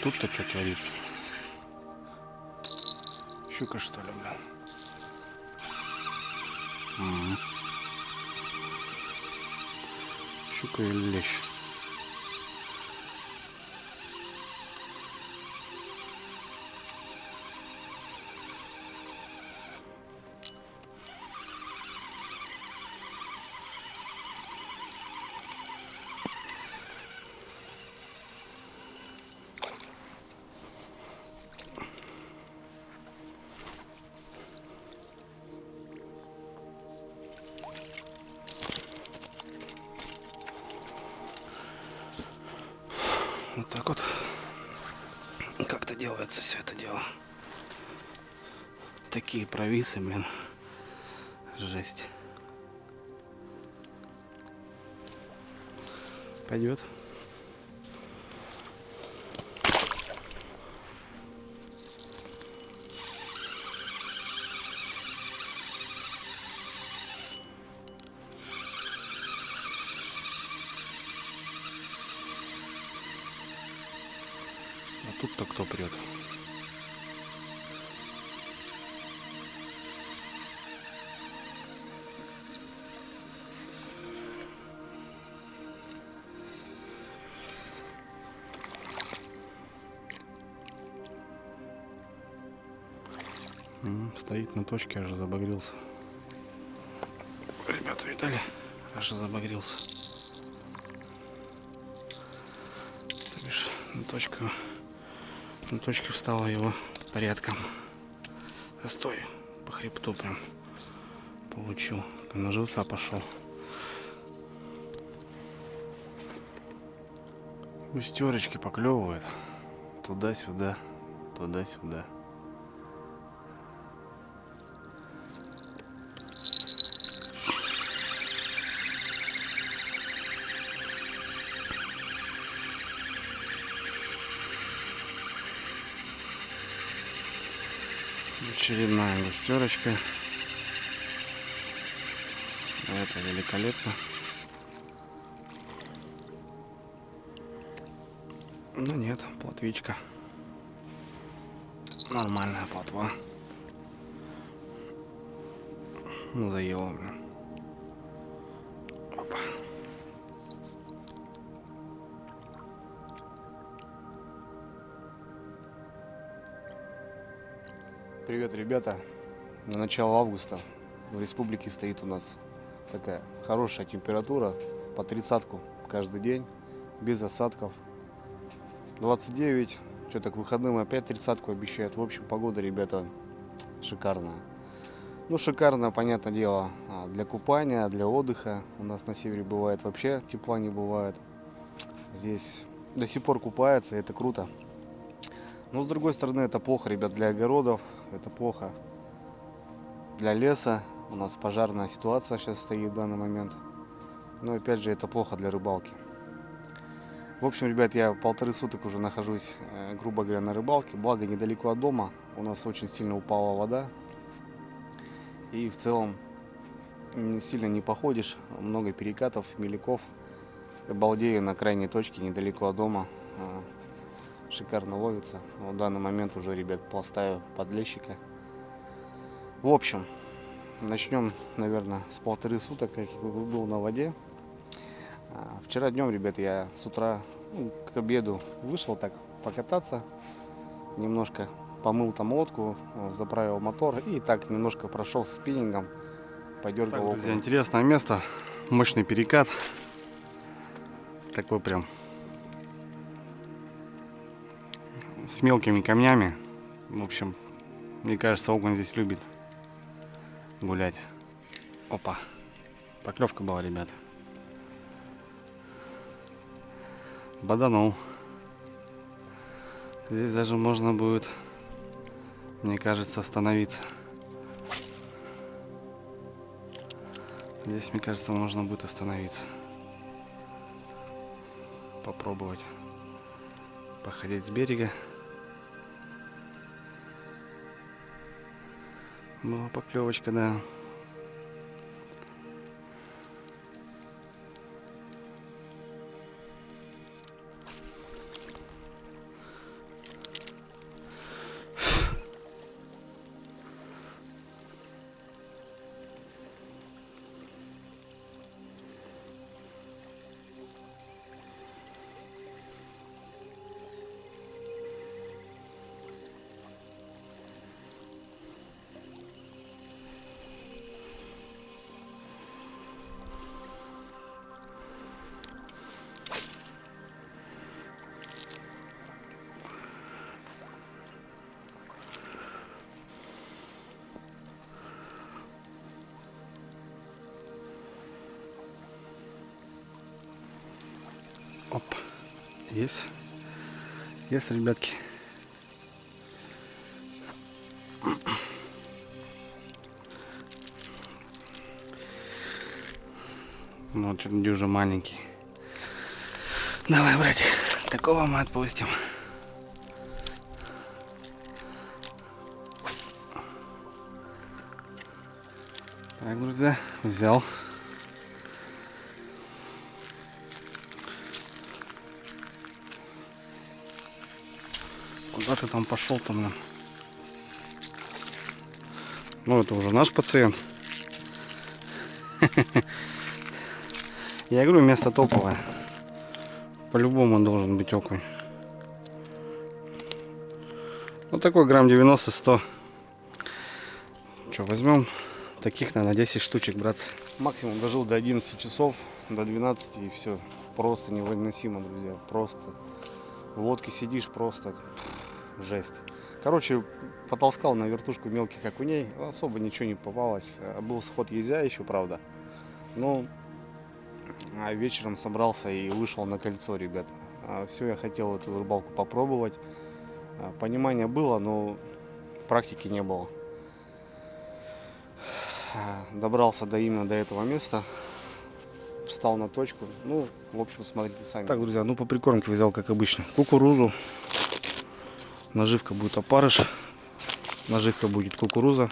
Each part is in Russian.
тут-то что творится? Щука, что ли, блин? Щука или лещ? Вот так вот как-то делается все это дело. Такие провисы, блин. Жесть. Пойдет. А тут-то кто прет? Стоит на точке, аж забагрился. Ребята, видали? Аж забагрился. То бишь, на точке встала его порядком. Застой по хребту прям получил. На живца пошел. Густерочки поклевывают. Туда-сюда, туда-сюда. Очередная густерочка. Это великолепно. Ну нет, плотвичка. Нормальная плотва. Ну, заела, блин. Опа. Привет, ребята. На начало августа в республике стоит у нас такая хорошая температура, по 30-ку каждый день, без осадков. 29, что-то к выходным опять 30-ку обещают. В общем, погода, ребята, шикарная. Ну, шикарно, понятное дело, для купания, для отдыха. У нас на севере бывает вообще тепла не бывает. Здесь до сих пор купается, это круто. Но с другой стороны, это плохо, ребят, для огородов, это плохо для леса. У нас пожарная ситуация сейчас стоит в данный момент. Но опять же, это плохо для рыбалки. В общем, ребят, я 1,5 суток уже нахожусь, грубо говоря, на рыбалке. Благо, недалеко от дома. У нас очень сильно упала вода. И в целом сильно не походишь. Много перекатов, меляков. Балдею на крайней точке, недалеко от дома. Шикарно ловится. В данный момент уже, ребят, поставил подлещика. В общем, начнем, наверное, с 1,5 суток, как я был на воде. Вчера днем, ребят, я с утра к обеду вышел так покататься. Немножко помыл там лодку, заправил мотор и так немножко прошел с спиннингом, подергал. Так, друзья, интересное место, мощный перекат. Такой прям с мелкими камнями. В общем, мне кажется, окунь здесь любит гулять. Опа, поклевка была, ребят. Боданул. Здесь даже можно будет, мне кажется, остановиться. Здесь, мне кажется, можно будет остановиться. Попробовать походить с берега. Была поклевочка, да. Есть. Есть, ребятки. Ну, вот он уже маленький. Давай, братик, такого мы отпустим. Так, друзья, взял. Куда ты там пошел там? Ну, это уже наш пациент. Я говорю, место топовое. По-любому должен быть окунь. Ну, такой грамм 90-100. Что, возьмем таких, наверное, 10 штучек, братцы. Максимум дожил до 11 часов, до 12 и все. Просто невыносимо, друзья. Просто. В лодке сидишь, просто жесть. Короче, потолскал на вертушку мелких окуней. Особо ничего не попалось. Был сход езя еще, правда. Но вечером собрался и вышел на кольцо, ребята. Все, я хотел эту рыбалку попробовать. Понимание было, но практики не было. Добрался именно до этого места. Встал на точку. Ну, в общем, смотрите сами. Так, друзья, ну по прикормке взял, как обычно, кукурузу. Наживка будет опарыш. Наживка будет кукуруза.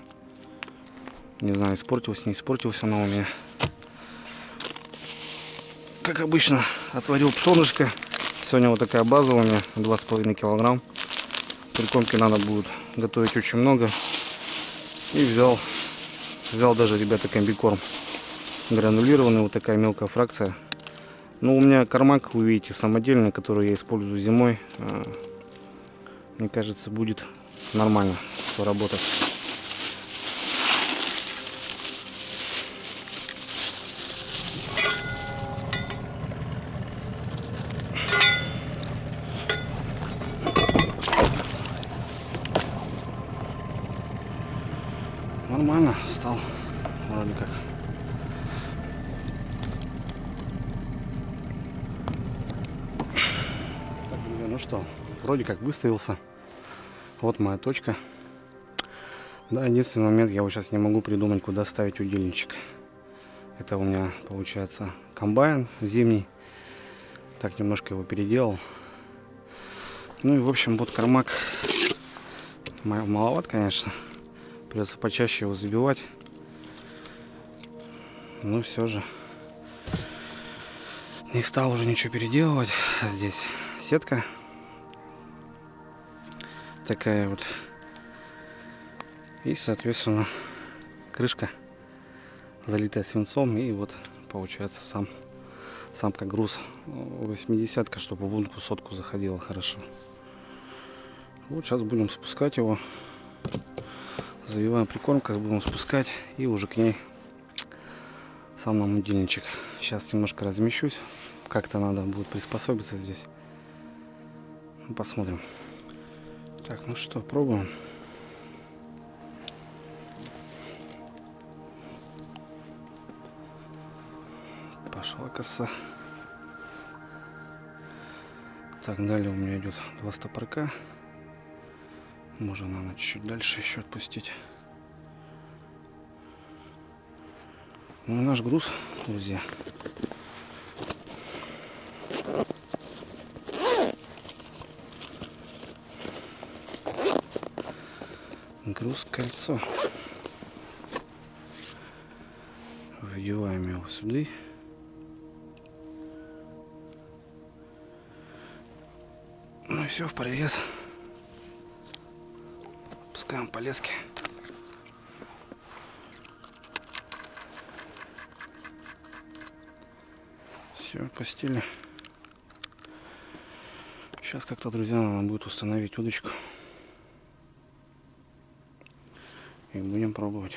Не знаю, испортился, не испортился, но у меня, как обычно, отварил пшенышко. Сегодня вот такая база у меня, 2,5 килограмм. Прикормки надо будет готовить очень много. И взял даже, ребята, комбикорм гранулированный, вот такая мелкая фракция. Ну, у меня кормак, вы видите, самодельный, который я использую зимой. Мне кажется, будет нормально все работать. Нормально стал, вроде как. Так, друзья, ну что, вроде как выставился. Вот моя точка. Да, единственный момент, я вот сейчас не могу придумать, куда ставить удильничек. Это у меня получается комбайн зимний. Так, немножко его переделал. Ну и в общем, вот кормак маловат, конечно. Придется почаще его забивать. Но все же не стал уже ничего переделывать. Здесь сетка такая вот. И, соответственно, крышка, залитая свинцом. И вот получается сам как груз 80-ка, чтобы в лунку сотку заходила хорошо. Вот сейчас будем спускать его. Завиваем прикормкой, будем спускать. И уже к ней сам нам удильничек. Сейчас немножко размещусь. Как-то надо будет приспособиться здесь. Посмотрим. Так, ну что, пробуем. Пошла коса. Так, далее у меня идет 2 стопорка. Можно, наверное, чуть-чуть дальше еще отпустить. Ну и наш груз, друзья. Груз кольцо. Вдеваем его сюда. Ну и все, в провес. Пускаем по леске. Все, опустили. Сейчас как-то, друзья, надо будет установить удочку. И будем пробовать.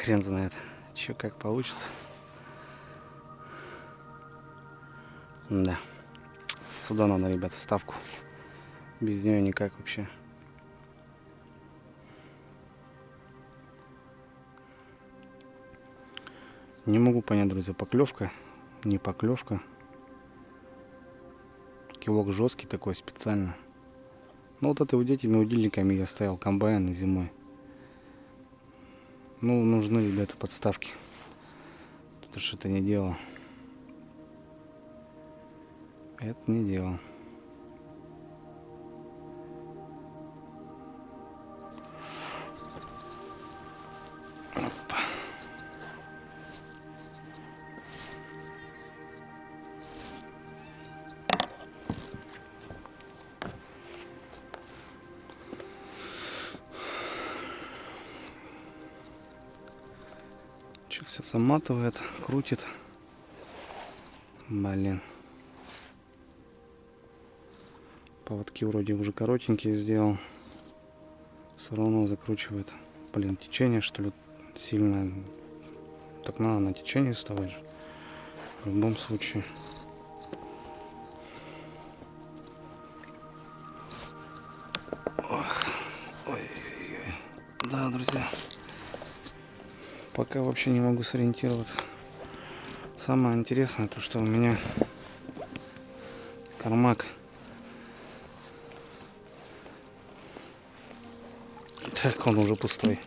Хрен знает, что как получится. Да. Сюда надо, ребята, ставку. Без нее никак вообще. Не могу понять, друзья, поклевка, не поклевка. Килок жесткий такой специально. Ну вот это вот этими удильниками я ставил комбайн зимой. Ну, нужны, ребята, подставки. Потому что это не дело. Это не дело. Опа. Все заматывает, крутит. Блин. Поводки вроде уже коротенькие сделал. Все равно закручивает. Блин, течение что ли сильное. Так надо на течение вставать. В любом случае. Ой-ой-ой. Да, друзья. Пока вообще не могу сориентироваться. Самое интересное то, что у меня кармак. Так, он уже пустой.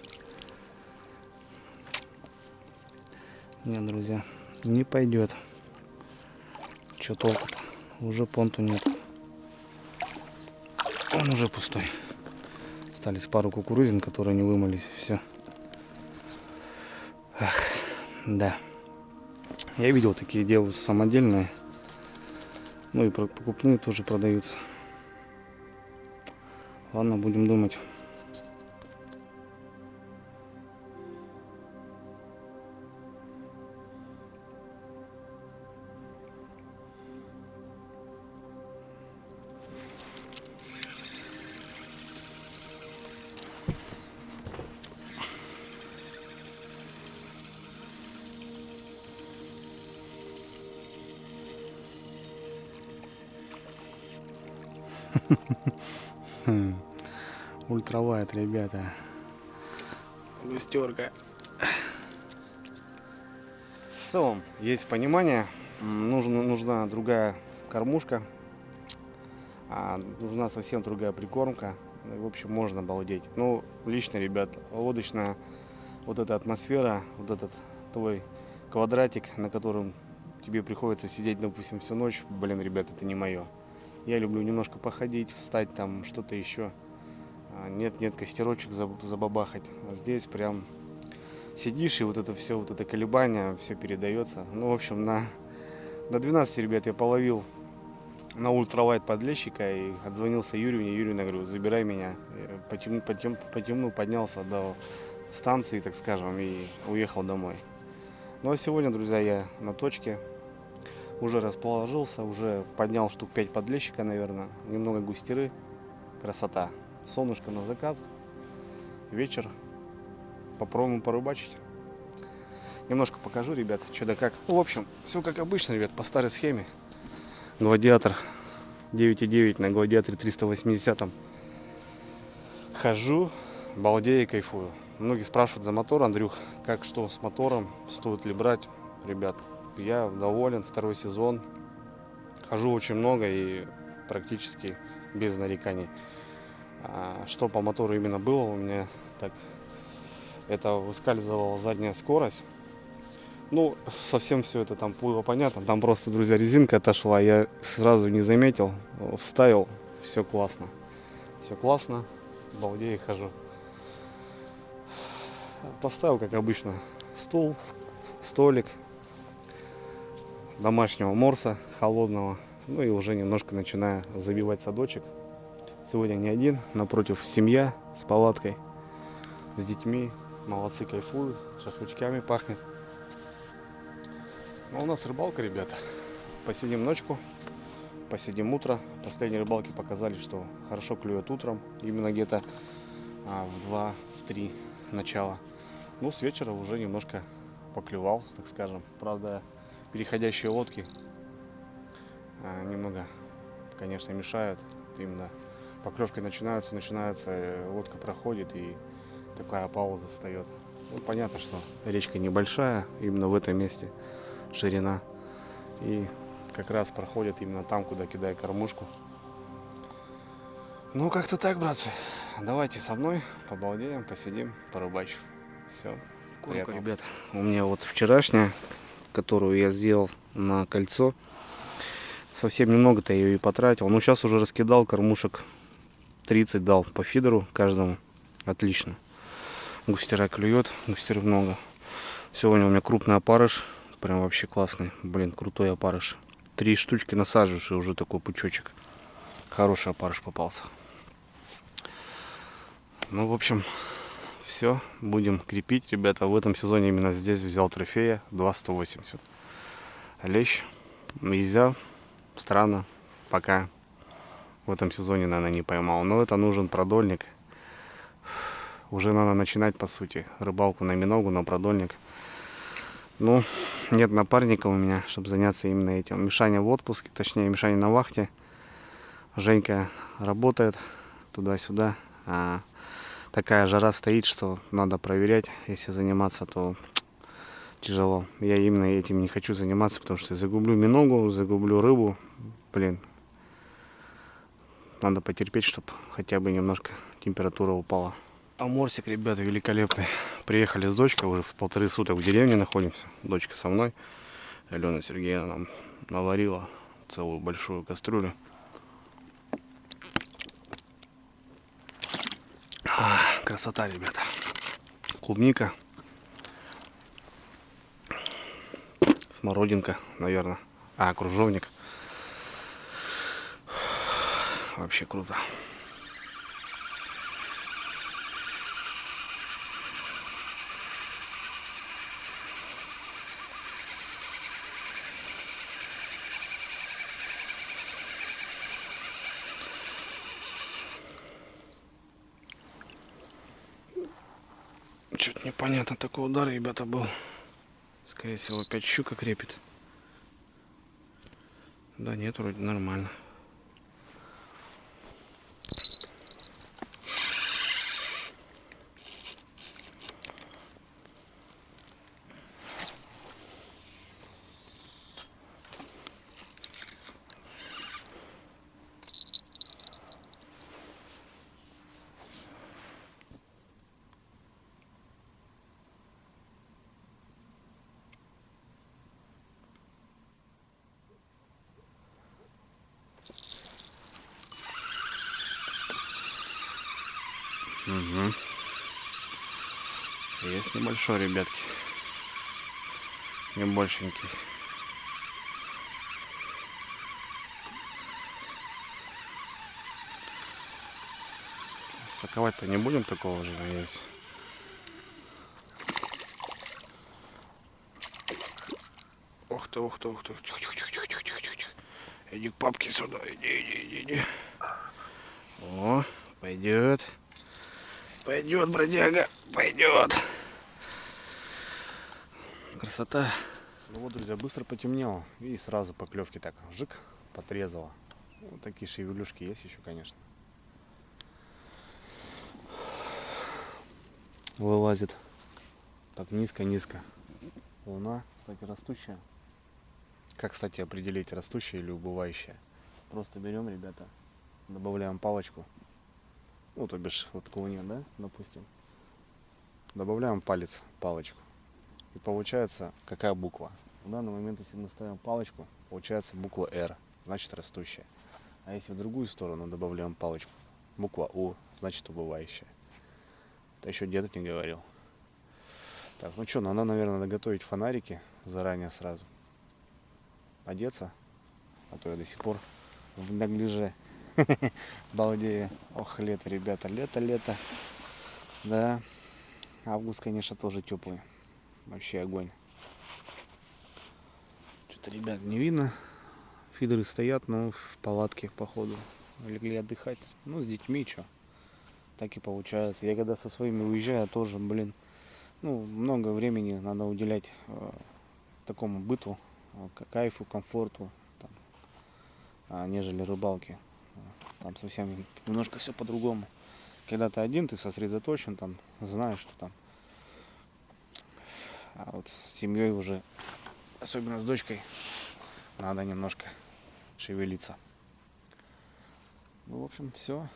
Нет, друзья, не пойдет. Че толку-то? Уже понту нет. Он уже пустой. Остались пару кукурузин, которые не вымылись. Все. Ах, да. Я видел, такие делают самодельные. Ну и покупные тоже продаются. Ладно, будем думать. Ультравайт, ребята. Густерка. В целом есть понимание. Нужна другая кормушка. Нужна совсем другая прикормка. В общем, можно балдеть. Ну, лично, ребят, лодочная вот эта атмосфера, вот этот твой квадратик, на котором тебе приходится сидеть, допустим, всю ночь. Блин, ребят, это не мое. Я люблю немножко походить, встать там, что-то еще. Нет, костерочек забабахать. А здесь прям сидишь, и вот это все, вот это колебание, все передается. Ну, в общем, до 12, ребят, я половил на ультралайт подлещика и отзвонился Юрию. Юрию, говорю, забирай меня. Потемну, поднялся до станции, так скажем, и уехал домой. Ну, а сегодня, друзья, я на точке. Уже расположился, уже поднял штук 5 подлещика, наверное. Немного густеры. Красота. Солнышко на закат. Вечер. Попробуем порыбачить. Немножко покажу, ребят, что да как. Ну, в общем, все как обычно, ребят, по старой схеме. Гладиатор 9.9 на гладиаторе 380. Хожу, балдею, кайфую. Многие спрашивают за мотор, Андрюх, как что с мотором, стоит ли брать. Ребят, я доволен, второй сезон. Хожу очень много и практически без нареканий. Что по мотору именно было у меня, так, это выскальзывала задняя скорость. Ну, совсем все это там было понятно. Там просто, друзья, резинка отошла. Я сразу не заметил, вставил. Все классно. Все классно. Балдею, хожу. Поставил, как обычно, столик домашнего морса холодного. Ну и уже немножко начинаю забивать садочек. Сегодня не один, напротив семья с палаткой, с детьми. Молодцы, кайфуют, шашлычками пахнет. Ну, у нас рыбалка, ребята. Посидим ночку, посидим утро. Последние рыбалки показали, что хорошо клюет утром. Именно где-то в 2-3 начала. Ну, с вечера уже немножко поклевал, так скажем. Правда, переходящие лодки немного, конечно, мешают. Именно поклевки начинаются, лодка проходит и такая пауза встает. Ну, понятно, что речка небольшая, именно в этом месте ширина. И как раз проходит именно там, куда кидаю кормушку. Ну, как-то так, братцы. Давайте со мной побалдеем, посидим, порыбачим. Все. Кормка, ребят, у меня вот вчерашняя, которую я сделал на кольцо. Совсем немного-то я ее и потратил. Но сейчас уже раскидал кормушек 30 дал по фидеру каждому. Отлично. Густера клюет, густер много. Сегодня у меня крупный опарыш. Прям вообще классный. Блин, крутой опарыш. 3 штучки насаживаешь и уже такой пучочек. Хороший опарыш попался. Ну, в общем, все. Будем крепить, ребята. В этом сезоне именно здесь взял трофея 2,180. Лещ. Нельзя. Странно. Пока в этом сезоне, наверное, не поймал. Но это нужен продольник. Уже надо начинать, по сути, рыбалку на миногу, на продольник. Ну, нет напарника у меня, чтобы заняться именно этим. Мишаня в отпуске, точнее, Мишаня на вахте. Женька работает туда-сюда. А такая жара стоит, что надо проверять. Если заниматься, то тяжело. Я именно этим не хочу заниматься, потому что загублю миногу, загублю рыбу. Блин, надо потерпеть, чтобы хотя бы немножко температура упала. А морсик, ребята, великолепный. Приехали с дочкой, уже в 1,5 суток в деревне находимся. Дочка со мной. Алена Сергеевна нам наварила целую большую кастрюлю. Красота, ребята. Клубника. Смородинка, наверное. Кружовник. Вообще круто. Что-то непонятно, такой удар, ребята, был. Скорее всего, опять щука крепит. Да нет, вроде нормально. Угу. Есть небольшой, ребятки. Не большенький. Соковать-то не будем такого же, надеюсь. Ух ты, ух ты, ух ты. Тихо, тихо, тихо, тихо, тихо, тихо, тихо. Иди к папке сюда. Иди. О, пойдет. Пойдет, бродяга. Пойдет. Красота. Ну вот, друзья, быстро потемнело. И сразу поклевки так жик, подрезало. Вот такие шевелюшки есть еще, конечно. Вылазит. Так низко-низко. Луна, кстати, растущая. Как, кстати, определить, растущая или убывающая? Просто берем, ребята, добавляем палочку. Ну, то бишь, вот к луне, да, допустим. Добавляем палец, палочку. И получается, какая буква? В данный момент, если мы ставим палочку, получается буква R, значит растущая. А если в другую сторону добавляем палочку, буква У, значит убывающая. Это еще дед мне говорил. Так, ну что, надо, наверное, наготовить фонарики заранее сразу. Одеться, а то я до сих пор в неглиже. Балдею. Ох, лето, ребята, лето. Да, август, конечно, тоже теплый. Вообще огонь. Что-то, ребят, не видно. Фидеры стоят, но в палатке, походу. Легли отдыхать. Ну, с детьми, что. Так и получается. Я когда со своими уезжаю, тоже, блин, ну, много времени надо уделять такому быту, кайфу, комфорту, там, нежели рыбалке. Там совсем немножко все по-другому. Когда ты один, ты сосредоточен, там, знаешь, что там А вот с семьей уже, особенно с дочкой, надо немножко шевелиться. Ну, в общем, все.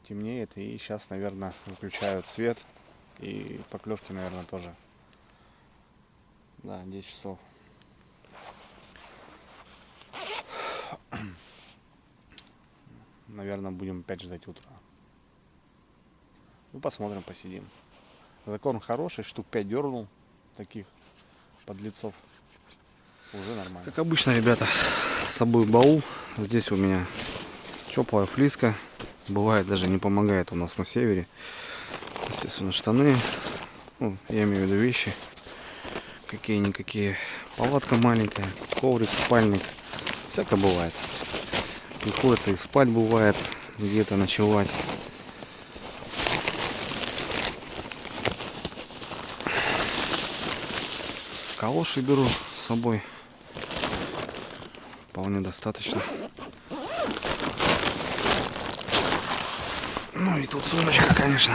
Темнеет. И сейчас, наверное, выключают свет. И поклевки, наверное, тоже. Да, 10 часов. Наверное, будем опять ждать утра. Ну, посмотрим, посидим. Закорм хороший, штук 5 дернул таких подлецов. Уже нормально. Как обычно, ребята, с собой баул. Здесь у меня теплая флиска. Бывает, даже не помогает у нас на севере. Естественно, штаны. Ну, я имею в виду вещи. Какие-никакие. Палатка маленькая, коврик, спальник. Всякое бывает. Приходится и спать бывает, где-то ночевать. Калоши беру с собой. Вполне достаточно. Ну и тут сумочка, конечно.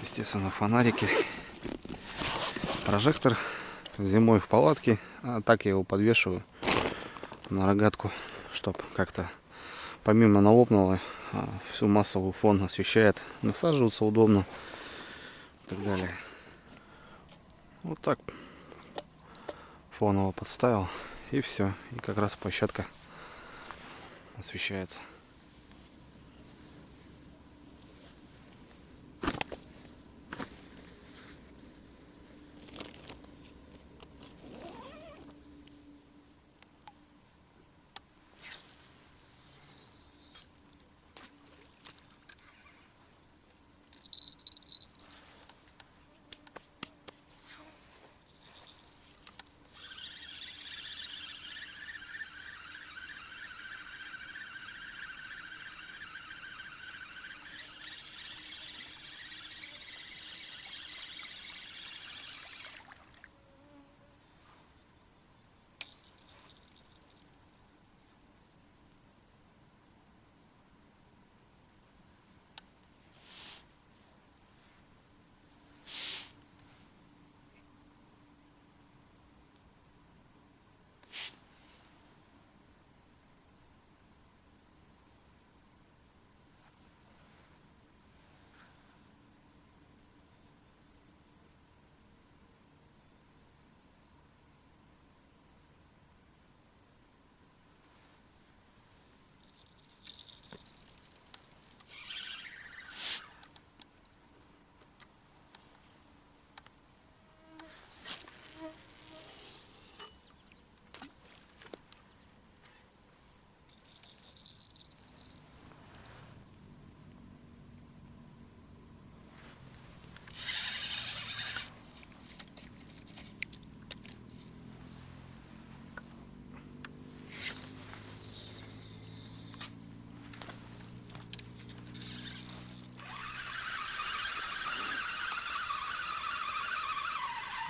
Естественно, фонарики. Прожектор зимой в палатке. А так я его подвешиваю на рогатку, чтобы как-то помимо налобного всю массовый фон освещает. Насаживаться удобно и так далее. Вот так фоново подставил, и все. И как раз площадка освещается.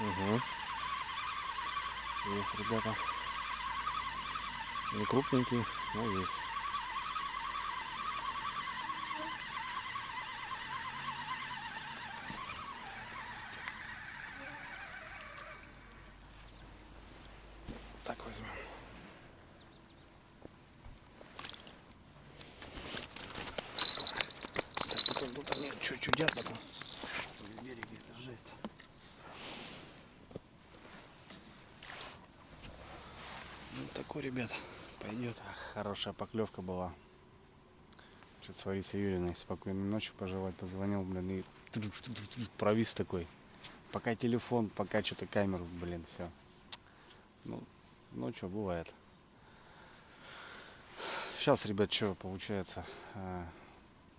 Угу. Есть, ребята. Не крупненький, но есть. Так возьмем. Так, тут они что чудят потом. В береге это жесть. Ну такой, ребят, пойдет. Хорошая поклевка была. Что-то с Ларисой Юрьевной спокойной ночи пожелать. Позвонил, блин, и провис такой. Пока телефон, пока что-то камеру, блин, все. Ну что, бывает. Сейчас, ребят, что получается?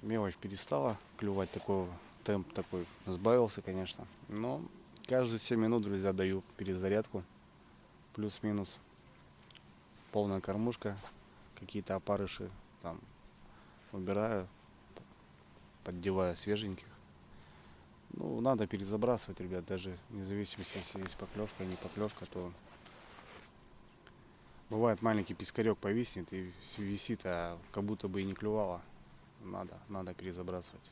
Мелочь перестала клювать, такой темп такой сбавился, конечно. Но каждые 7 минут, друзья, даю перезарядку. Плюс-минус. Полная кормушка. Какие-то опарыши там убираю. Поддеваю свеженьких. Ну, надо перезабрасывать, ребят, даже независимо, если есть поклевка, не поклевка, то бывает маленький пескарек повиснет и висит, а как будто бы и не клювало. Надо перезабрасывать.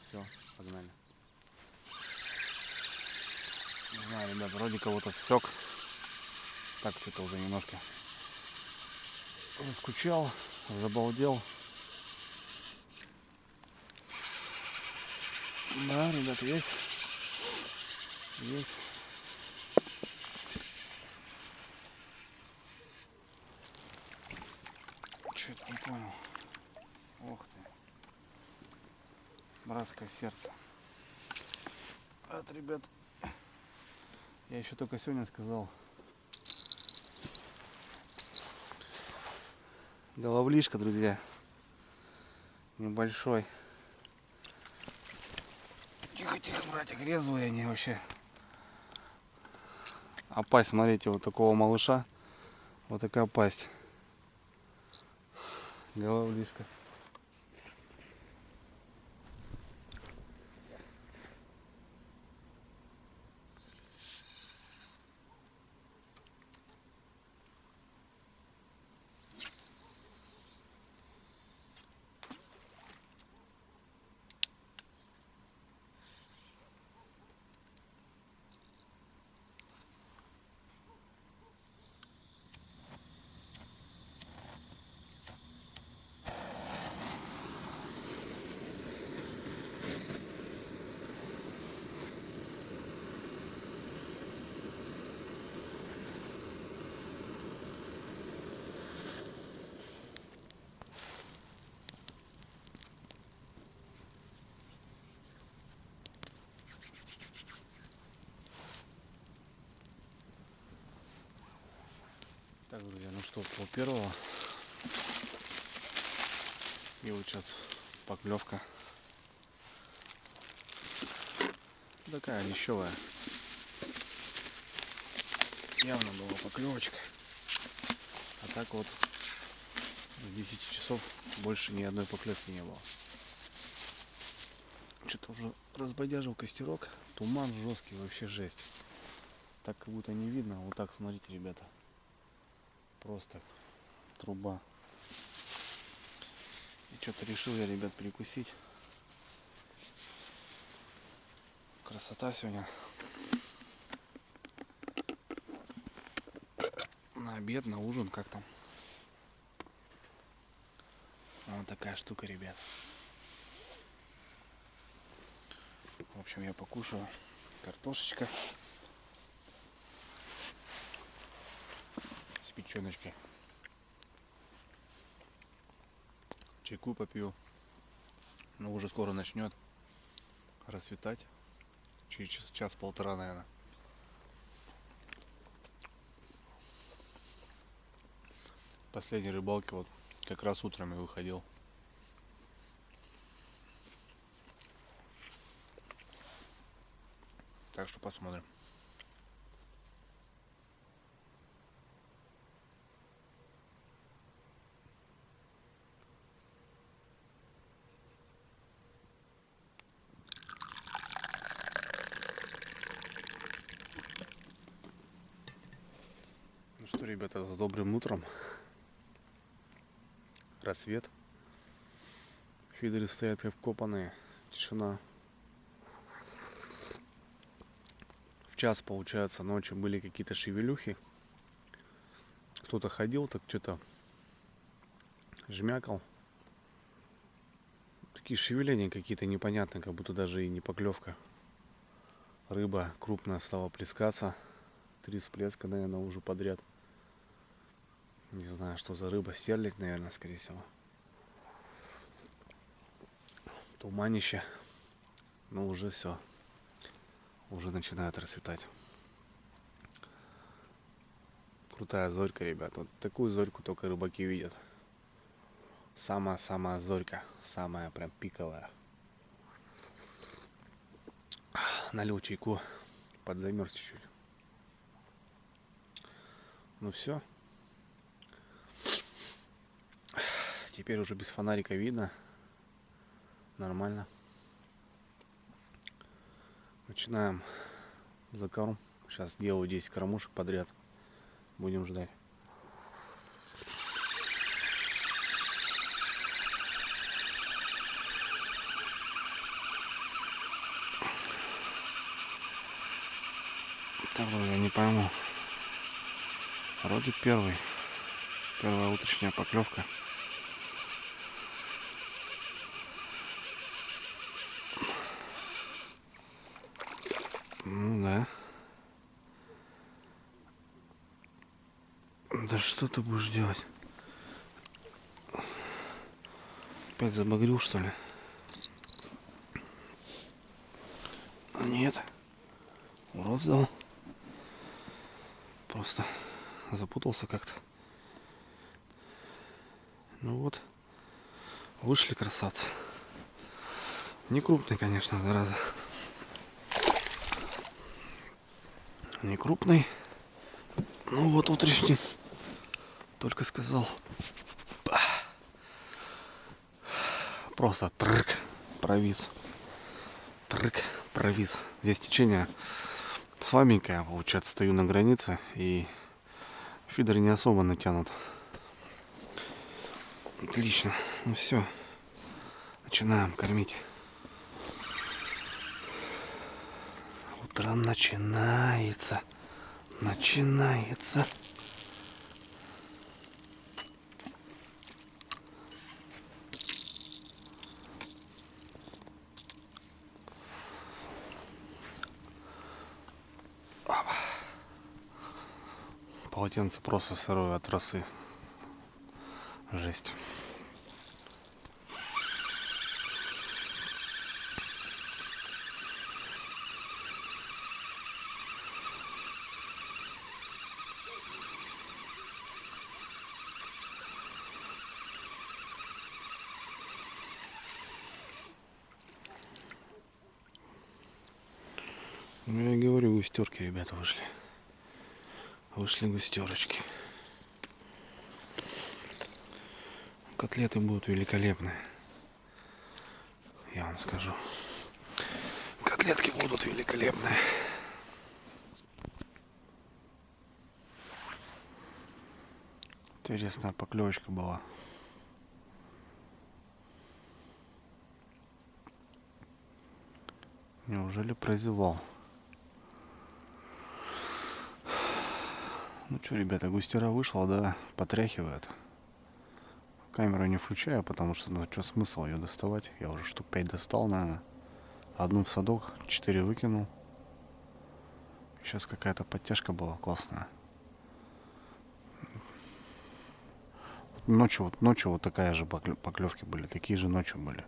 Все, погнали. Не знаю, ребят, вроде кого-то всек. Так, что-то уже немножко заскучал, забалдел. Да, ребят, есть. Есть. Что-то не понял. Ох ты. Братское сердце. Вот, ребят, я еще только сегодня сказал. Головлишка, друзья. Небольшой. Тихо-тихо, братик, резвые они вообще. А пасть, смотрите, вот такого малыша. Вот такая пасть. Головлишка. Так, друзья, ну что, пол первого. И вот сейчас поклевка. Такая лещевая. Явно была поклевочка. А так вот с 10 часов больше ни одной поклевки не было. Что-то уже разбодяжил костерок. Туман жесткий, вообще жесть. Так как будто не видно. Вот так, смотрите, ребята. Просто труба. И что-то решил я, ребят, перекусить. Красота сегодня. На обед, на ужин, как там. Вот такая штука, ребят. В общем, я покушаю. Картошечка с печеночкой. Чайку попью. Но уже скоро начнет расцветать. Через час-полтора, наверное. Последней рыбалки вот как раз утром я выходил. Так что посмотрим. Ну что, ребята, с добрым утром. Рассвет. Фидеры стоят как вкопанные. Тишина. В час, получается, ночью были какие-то шевелюхи. Кто-то ходил, так что-то жмякал. Такие шевеления какие-то непонятные, как будто даже и не поклевка. Рыба крупная стала плескаться. 3 всплеска, наверное, уже подряд. Не знаю, что за рыба. Стерлядь, наверное, скорее всего. Туманище. Но уже все. Уже начинает расцветать. Крутая зорька, ребят. Вот такую зорьку только рыбаки видят. Самая-самая зорька. Самая прям пиковая. Налил чайку. Подзамерз чуть-чуть. Ну все. Теперь уже без фонарика видно. Нормально. Начинаем закорм. Сейчас делаю 10 кормушек подряд. Будем ждать. Так, друзья, не пойму. Вроде первая утренняя поклевка. Ну да. Да что ты будешь делать? Опять забагрил, что ли? Нет. Урод сдал. Просто запутался как-то. Ну вот. Вышли красавцы. Не крупный, конечно, зараза. Не крупный. Ну вот утренний. Только сказал. Просто трык, провис. Трык, провис. Здесь течение слабенькое, получается, стою на границе, и фидер не особо натянут. Отлично. Ну все. Начинаем кормить. Утро начинается. Начинается. Полотенце просто сырое от росы. Жесть. Ну, я говорю, густерки, ребята, вышли. Вышли густерочки. Котлеты будут великолепные. Я вам скажу. Котлетки будут великолепные. Интересная поклевочка была. Неужели прозевал? Ну что, ребята, густера вышла, да, потряхивает. Камеру не включаю, потому что, ну, что смысл ее доставать? Я уже штук 5 достал, наверное. Одну в садок, 4 выкинул. Сейчас какая-то подтяжка была классная. Ночью вот такая же поклевки были, такие же ночью были.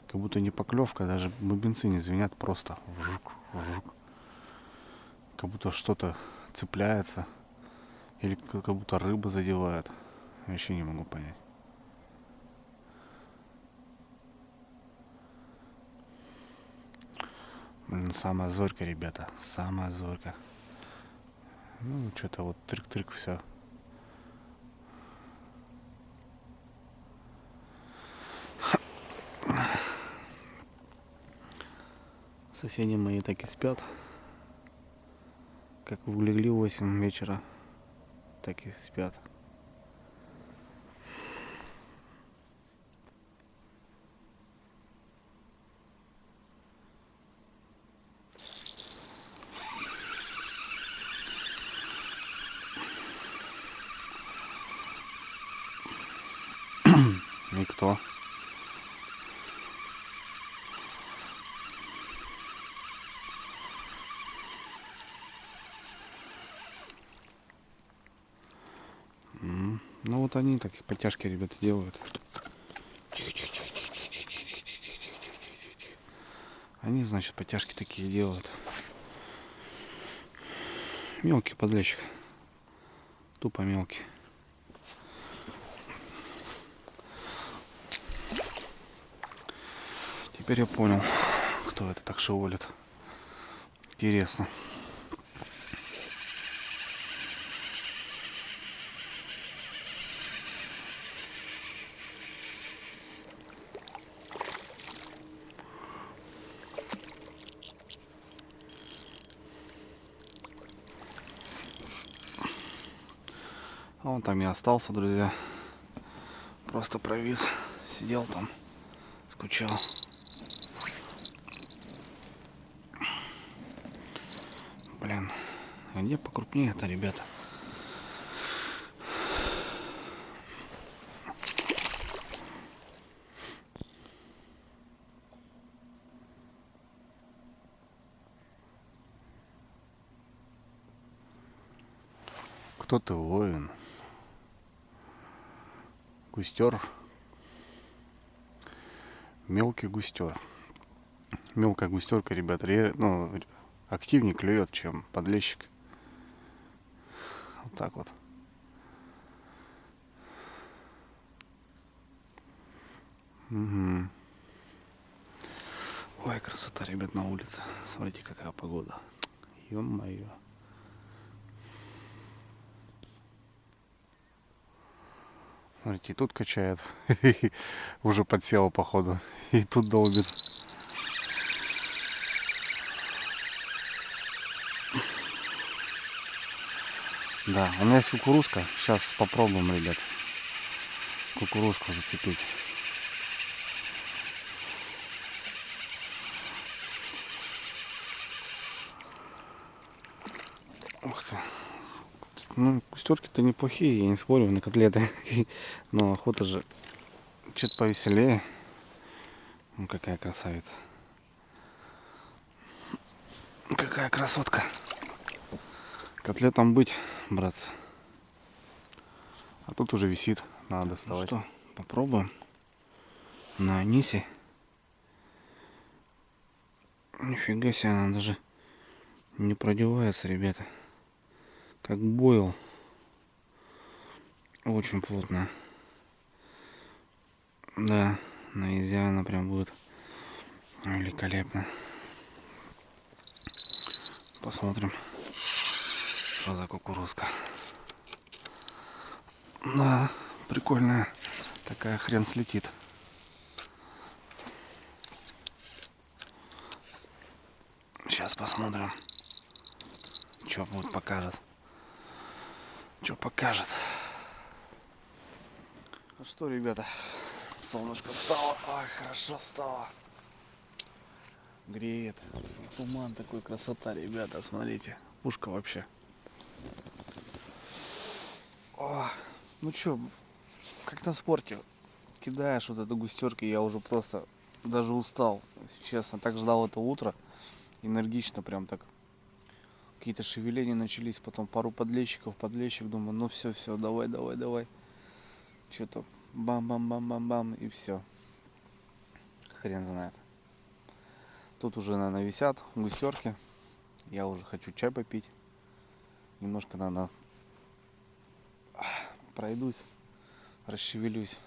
Как будто не поклевка, даже бубенцы не звенят, просто вжук, вжук. Как будто что-то цепляется. Или как будто рыба задевает. Вообще не могу понять. Блин, самая зорька, ребята. Самая зорька. Ну, что-то вот трик-трик все. Соседи мои так и спят. Как улегли в 8 вечера, так и спят. Никто. Ну вот они такие подтяжки, ребята, делают. Они, значит, подтяжки такие делают. Мелкий подлещик. Тупо мелкий. Теперь я понял, кто это так шевелит. Интересно. А он там и остался, друзья. Просто провис. Сидел там, скучал. Блин, А где покрупнее-то, ребята? Кто ты, воин? Густер. Мелкий густер. Мелкая густерка, ребята, активнее клюет, чем подлещик. Вот так вот. Угу. Ой, красота, ребят, на улице. Смотрите, какая погода. Ё-моё. Смотрите, и тут качает. Уже подсела, походу. И тут долбит. Да, у меня есть кукурузка. Сейчас попробуем, ребят, кукурузку зацепить. Ух ты. Ну, густерки-то неплохие, я не спорю, на котлеты. Но охота же что-то повеселее. Ну, какая красавица. Какая красотка. Котлетам быть, братцы. А тут уже висит, надо доставать. Ну что, попробуем. На Анисе. Нифига себе, она даже не продевается, ребята. Как бойл. Очень плотно. Да, на изи она прям будет великолепно. Посмотрим, что за кукурузка. Да, прикольная. Такая хрен слетит. Сейчас посмотрим, что будет, покажет. Что покажет. Ну что, ребята, солнышко встало. Ой, хорошо встало. Греет. Туман такой, красота, ребята, смотрите. Пушка вообще. О, ну что, как на спорте. Кидаешь вот эту густерку, я уже просто даже устал, если честно. Так ждал это утро. Энергично прям так. Какие-то шевеления начались, потом пару подлещиков, думаю, ну все, давай. Что-то бам-бам-бам-бам-бам и все. Хрен знает. Тут уже, наверное, висят густерки. Я уже хочу чай попить. Немножко надо пройдусь, расшевелюсь.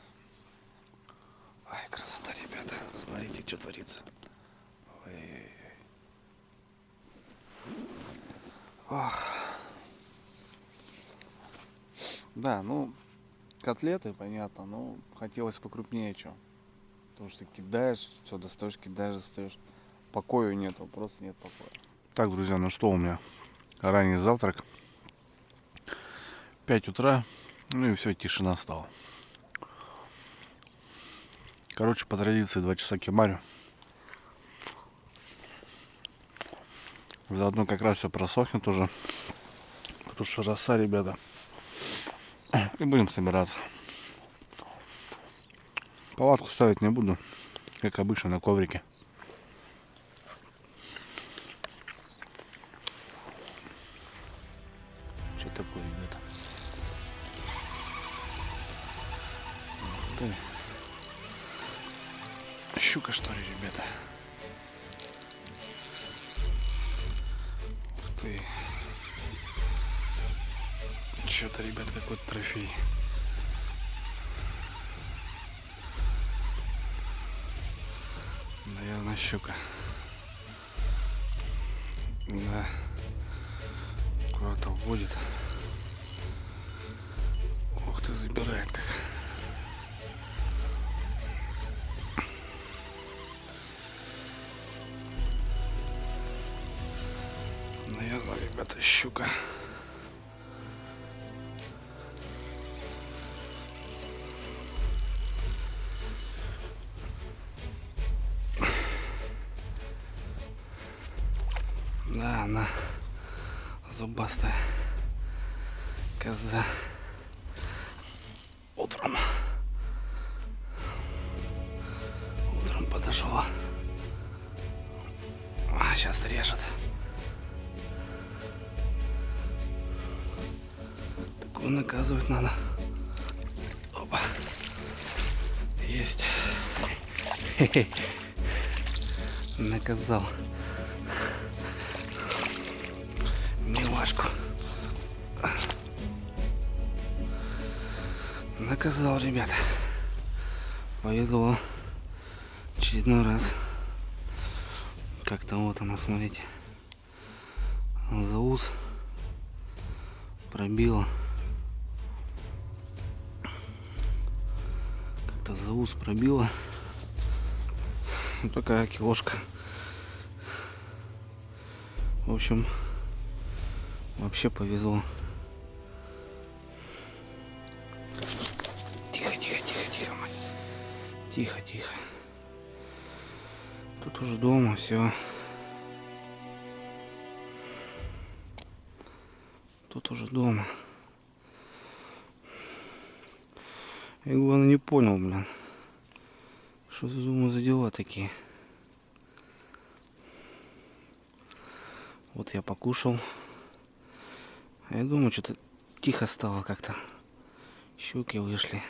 Ай, красота, ребята. Смотрите, что творится. Ой-ой-ой. Ох. Да, ну, котлеты, понятно, но хотелось покрупнее что. Потому что кидаешь, все достаешь, достаешь. Покоя нету, просто нет покоя. Так, друзья, ну что у меня? Ранний завтрак. 5 утра. Ну и все, тишина стала. Короче, по традиции 2 часа кемарю. Заодно как раз все просохнет уже. Потому что роса, ребята. И будем собираться. Палатку ставить не буду. Как обычно, на коврике. Что такое, ребята? Ты. Щука, что ли, ребята? Ух ты. Что-то, ребят, какой-то трофей. Наверное, щука. Да. Куда-то вводит. Ух ты, забирает так. Наверное, ребята, щука. Да, она Зубастая коза. Утром подошла. А сейчас режет. Такую наказывать надо. Опа. Есть. Наказал. Милашку. Наказал, ребята. Повезло. Очередной раз. Как-то вот она, смотрите. За ус пробила. Как-то за ус пробила. Вот такая киошка. В общем, вообще повезло. Тихо, мать. Тихо. Тут уже дома, все. Тут уже дома. Я, главное, не понял, блин. Что ты, думаю, за дела такие? Вот я покушал. А я думаю, что-то тихо стало как-то. Щуки вышли.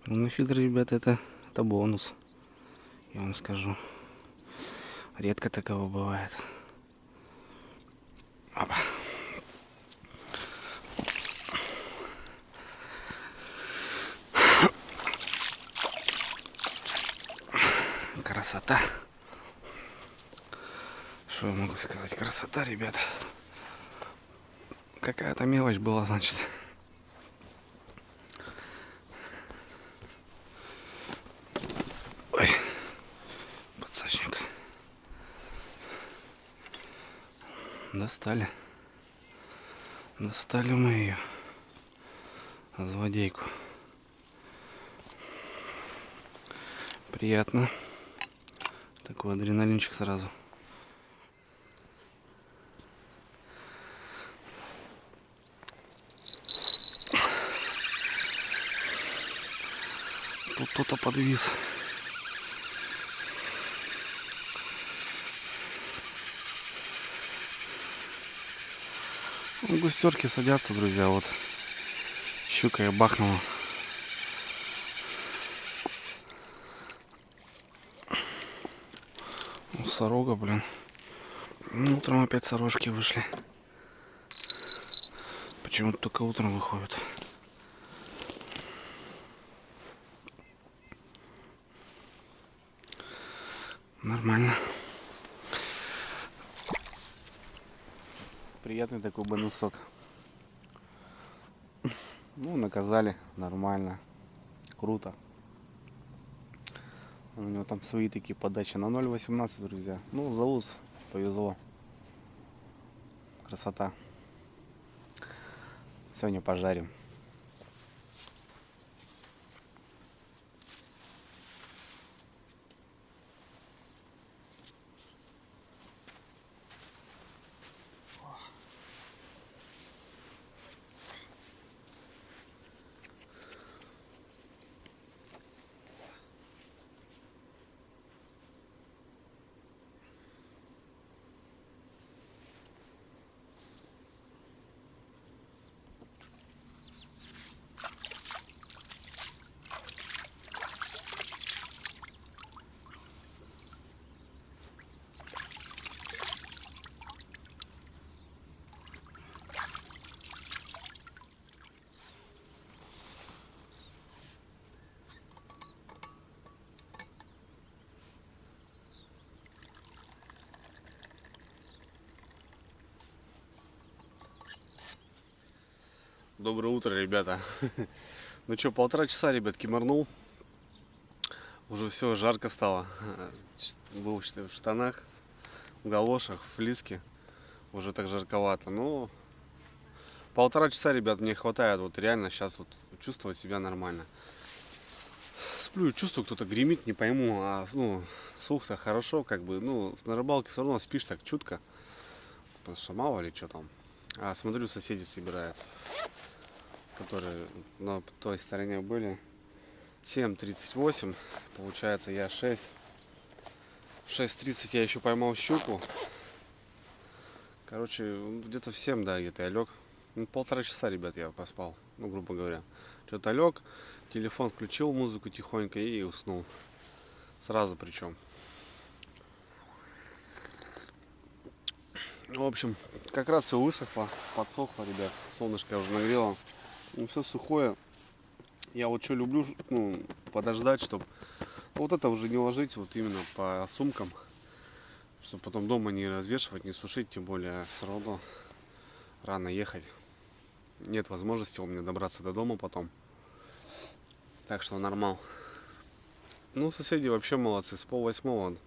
Ну, фидер, ребята, это бонус. Я вам скажу. Редко такого бывает. Опа. Красота. Что я могу сказать? Красота, ребята. Какая-то мелочь была, значит. Ой, подсачник. Достали мы ее. Злодейку. Приятно. Такой адреналинчик сразу. Тут кто-то подвис. Густерки садятся, друзья. Вот щука я бахнула. Сорога, блин. Утром опять сорожки вышли. Почему-то только утром выходят. Нормально. Приятный такой бонусок. Ну, наказали. Нормально. Круто. У него там свои такие подачи на 0,18, друзья. Ну, за ус повезло. Красота. Сегодня пожарим. Доброе утро, ребята. Ну что, 1,5 часа, ребят, кимарнул. Уже все, жарко стало. Был в штанах, в галошах, в флиске. Уже так жарковато. Но 1,5 часа, ребят, мне хватает. Вот реально сейчас вот чувствовать себя нормально. Сплю, чувствую, кто-то гремит, не пойму. А, ну, слух-то хорошо, как бы. Ну, на рыбалке все равно спишь так чутко. потому что мало ли что там. А смотрю, соседи собираются, которые на той стороне были. 7:38, получается, я 6. В 6:30 я еще поймал щуку. Короче, где-то в 7, да, где-то я лег. Ну, 1,5 часа, ребят, я поспал, ну, грубо говоря. Что-то лег, телефон включил, музыку тихонько и уснул. Сразу причем. В общем, как раз все высохло, подсохло, ребят. Солнышко уже нагрело. Ну, все сухое. Я вот что люблю, ну, подождать, чтобы вот это уже не ложить вот именно по сумкам, чтобы потом дома не развешивать, не сушить, тем более все равно рано ехать. Нет возможности у меня добраться до дома потом. Так что нормал. Ну, соседи вообще молодцы. С 7:30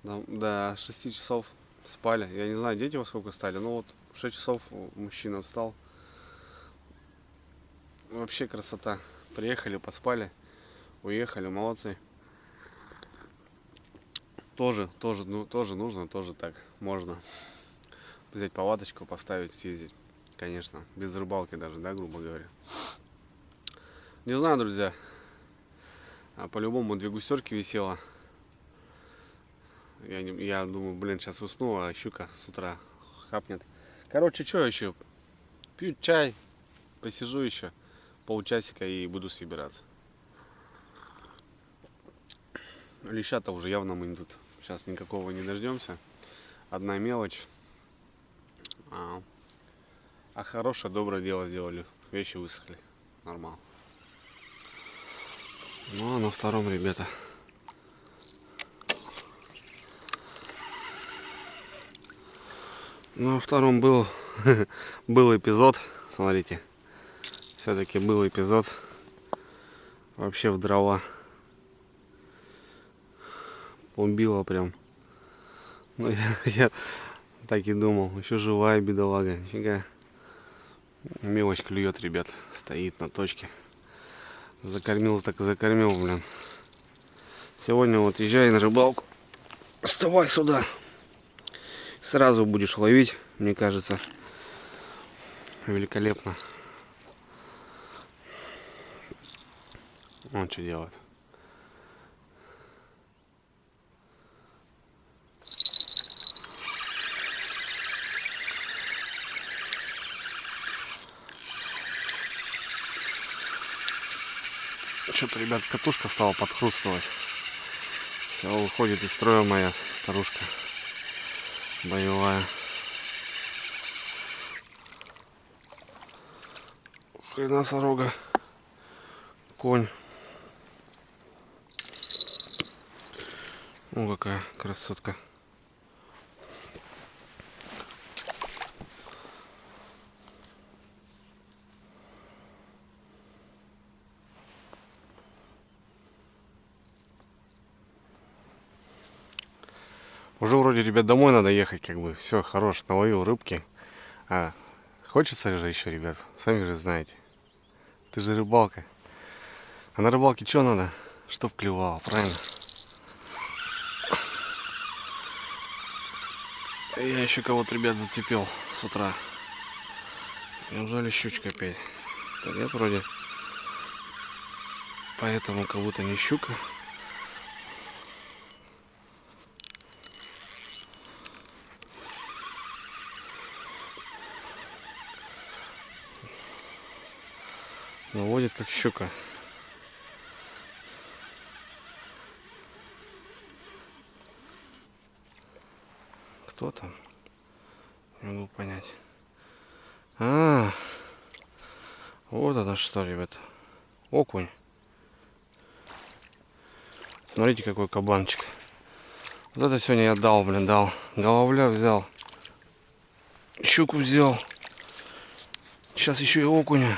до 6 часов спали. Я не знаю, дети во сколько стали, но вот в 6 часов мужчина встал. Вообще красота. Приехали, поспали, уехали, молодцы. Тоже нужно, тоже так можно. Взять палаточку, поставить, съездить. Конечно, без рыбалки даже, да, грубо говоря. Не знаю, друзья. По-любому 2 густерки висело. Я думаю, блин, сейчас усну, а щука с утра хапнет. Короче, что еще? Пью чай, посижу еще полчасика и буду собираться. Леща-то уже явно мы тут сейчас никакого не дождемся. Одна мелочь. А хорошее, доброе дело сделали. Вещи высохли. Нормально. Ну а на втором, ребята. На втором был эпизод. Смотрите. Все-таки был эпизод. Вообще в дрова. Убило прям. Ну, я так и думал. Еще живая бедолага. Нифига. Мелочь клюет, ребят. Стоит на точке. Закормил, так и закормил, блин. Сегодня вот езжай на рыбалку. Вставай сюда. Сразу будешь ловить, мне кажется. Великолепно. Он что делает. Что-то, ребят, катушка стала подхрустывать. Все, уходит из строя моя старушка боевая. Хрена сорога. Конь. Ну, какая красотка. Уже вроде, ребят, домой надо ехать, как бы. Все, хорош, наловил рыбки. А хочется же еще, ребят, сами же знаете. Ты же рыбалка. А на рыбалке что надо? Чтоб клевало, правильно? Я еще кого-то, ребят, зацепил с утра. Неужели щучка опять? Да нет, вроде. Поэтому как будто не щука. Но водит как щука. Кто там? Не могу понять. Вот это что, ребята. Окунь. Смотрите, какой кабанчик. Вот это сегодня я дал, блин, дал. Головля взял. Щуку взял. Сейчас еще и окуня.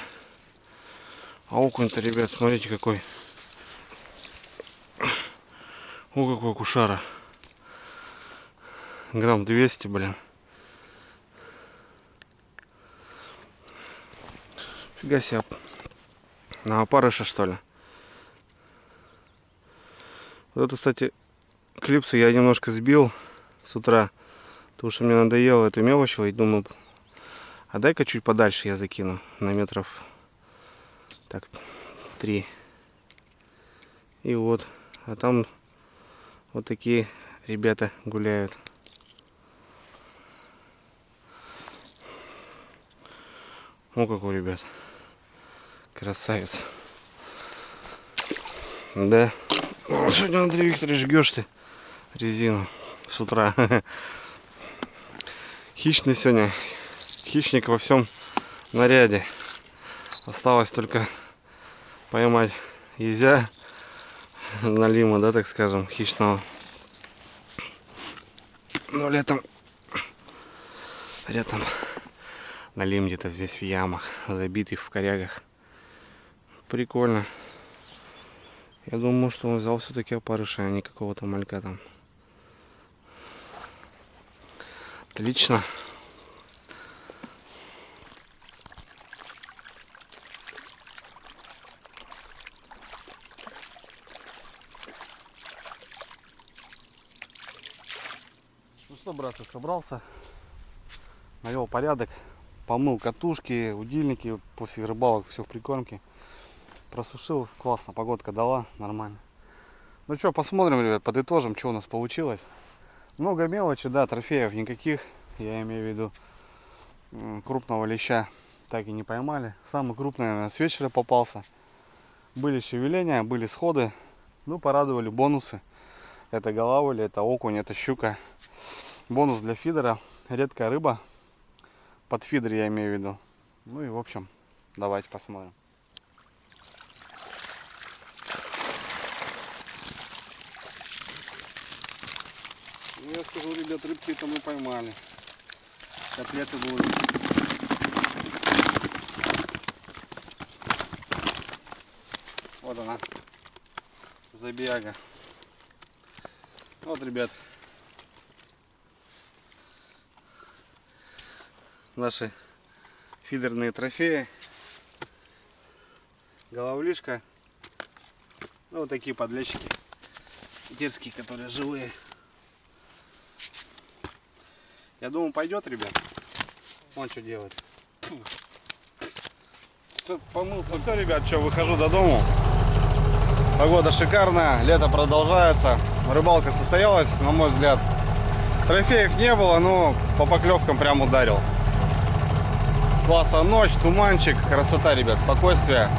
А окунь-то, ребят, смотрите какой. О, какой кушара. Грамм 200, блин. Фига себе. На опарыша, что ли? Вот эту, кстати, клипсы я немножко сбил с утра. Потому что мне надоело эту мелочь ловить. Думаю, а дай-ка чуть подальше я закину. На метров так 3. И вот. А там вот такие ребята гуляют. Ну какой, ребят. Красавец. Да. Сегодня, Андрей Викторович, жгешь ты резину с утра. Хищный сегодня. Хищник во всем наряде. Осталось только поймать езя налима, да, так скажем, хищного. Но летом налим где-то весь в ямах, забитый в корягах. Прикольно. Я думаю, что он взял все-таки опарыша, а не какого-то малька там. Отлично. Ну что, братцы, собрался, навел порядок, помыл катушки, удильники, после рыбалок все в прикормке, просушил, классно, погодка дала, нормально. Ну что, посмотрим, ребят, подытожим, что у нас получилось. Много мелочи, да, трофеев никаких, я имею в виду крупного леща так и не поймали. Самый крупный, наверное, с вечера попался. Были шевеления, были сходы, ну порадовали бонусы. Это голавль, это окунь, это щука. Бонус для фидера, редкая рыба, под фидер я имею в виду. Ну и в общем, давайте посмотрим. Ну я скажу, ребят, рыбки-то мы поймали. Котлеты будут. Вот она, забияга. Вот, ребят, наши фидерные трофеи. Головлишка. Ну, вот такие подлещики дерзкие, которые живые. Я думаю, пойдет, ребят. Он что делает? Помыл. Ну все, ребят, что, выхожу до дому. Погода шикарная, лето продолжается. Рыбалка состоялась, на мой взгляд. Трофеев не было, но по поклевкам прям ударил. Классно, ночь, туманчик, красота, ребят, спокойствие.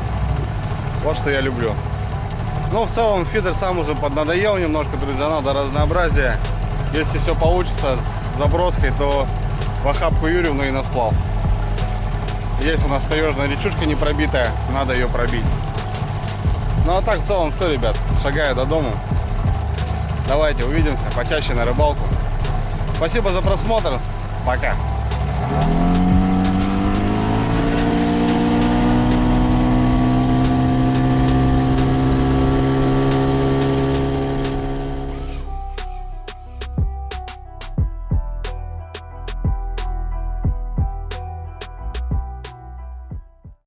Вот что я люблю. Ну, в целом, фидер сам уже поднадоел немножко, друзья, надо разнообразие. Если все получится с заброской, то в охапку Юрьевну и на сплав. Есть у нас таежная речушка не пробитая, надо ее пробить. Ну а так, в целом, все, ребят, шагаю до дома. Давайте увидимся почаще на рыбалку. Спасибо за просмотр. Пока.